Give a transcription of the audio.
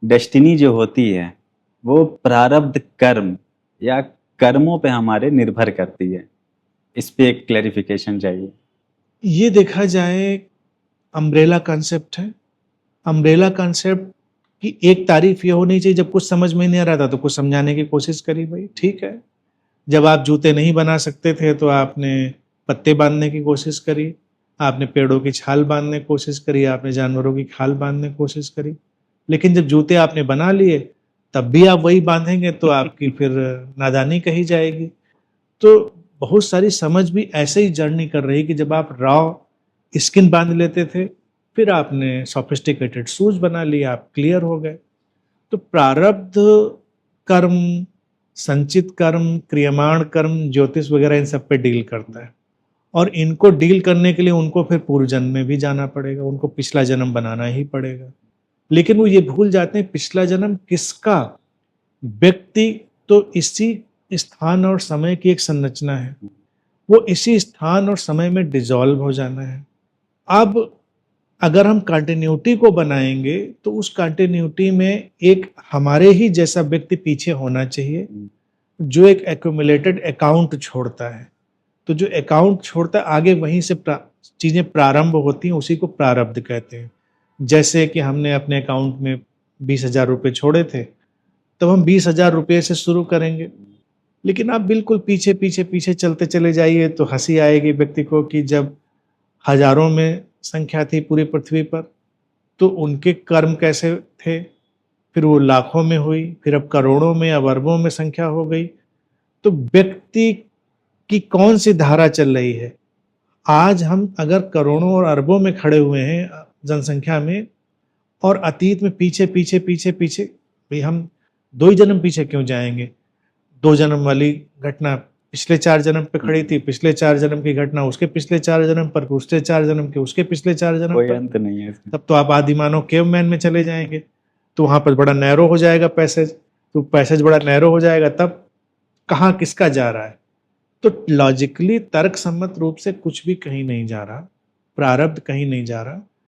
Destiny जो होती है वो प्रारब्ध कर्म या कर्मों पे हमारे निर्भर करती है। इस पे एक क्लैरिफिकेशन चाहिए। ये देखा जाए अम्ब्रेला कॉन्सेप्ट है। अम्ब्रेला कॉन्सेप्ट की एक तारीफ ये होनी चाहिए, जब कुछ समझ में नहीं आ रहा था तो कुछ समझाने की कोशिश करी, भाई ठीक है। जब आप जूते नहीं बना सकते थे तो आपने पत्ते बांधने की कोशिश करी, आपने पेड़ों की छाल बांधने की कोशिश करी, आपने जानवरों की खाल बांधने की कोशिश करी। लेकिन जब जूते आपने बना लिए तब भी आप वही बांधेंगे तो आपकी फिर नादानी कही जाएगी। तो बहुत सारी समझ भी ऐसे ही जर्नी कर रही कि जब आप रॉ स्किन बांध लेते थे, फिर आपने सोफिस्टिकेटेड शूज बना लिए, आप क्लियर हो गए। तो प्रारब्ध कर्म, संचित कर्म, क्रियमाण कर्म, ज्योतिष वगैरह इन सब पे डील करता है। और इनको डील करने के लिए उनको फिर पूर्व जन्म में भी जाना पड़ेगा, उनको पिछला जन्म बनाना ही पड़ेगा। लेकिन वो ये भूल जाते हैं पिछला जन्म किसका। व्यक्ति तो इसी स्थान और समय की एक संरचना है, वो इसी स्थान और समय में डिसॉल्व हो जाना है। अब अगर हम कंटिन्यूटी को बनाएंगे तो उस कंटिन्यूटी में एक हमारे ही जैसा व्यक्ति पीछे होना चाहिए, जो एक एक्यूमुलेटेड अकाउंट छोड़ता है। तो जो अकाउंट छोड़ता है आगे वहीं से चीजें प्रारंभ होती हैं, उसी को प्रारब्ध कहते हैं। जैसे कि हमने अपने अकाउंट में 20,000 रुपये छोड़े थे, तब हम 20,000 रुपये से शुरू करेंगे। लेकिन आप बिल्कुल पीछे पीछे पीछे चलते चले जाइए तो हंसी आएगी व्यक्ति को कि जब हजारों में संख्या थी पूरी पृथ्वी पर तो उनके कर्म कैसे थे, फिर वो लाखों में हुई, फिर अब करोड़ों में, अब अरबों में संख्या हो गई। तो व्यक्ति की कौन सी धारा चल रही है। आज हम अगर करोड़ों और अरबों में खड़े हुए हैं जनसंख्या में, और अतीत में पीछे पीछे पीछे पीछे, भाई हम 2 ही जन्म पीछे क्यों जाएंगे। 2 जन्म वाली घटना पिछले 4 जन्म पे खड़ी थी, पिछले 4 जन्म की घटना उसके पिछले 4 जन्म पर, उसके 4 जन्म के उसके पिछले 4 जन्म कोई पर। अंत नहीं है इसमें। तब तो आप आदिमानव केवमैन में चले जाएंगे, तो वहां पर बड़ा नैरो हो जाएगा पैसेज। तो पैसेज बड़ा नैरो हो जाएगा, तब कहाँ किसका जा रहा है। तो लॉजिकली तर्क सम्मत रूप से कुछ भी कहीं नहीं जा रहा, प्रारब्ध कहीं नहीं जा रहा।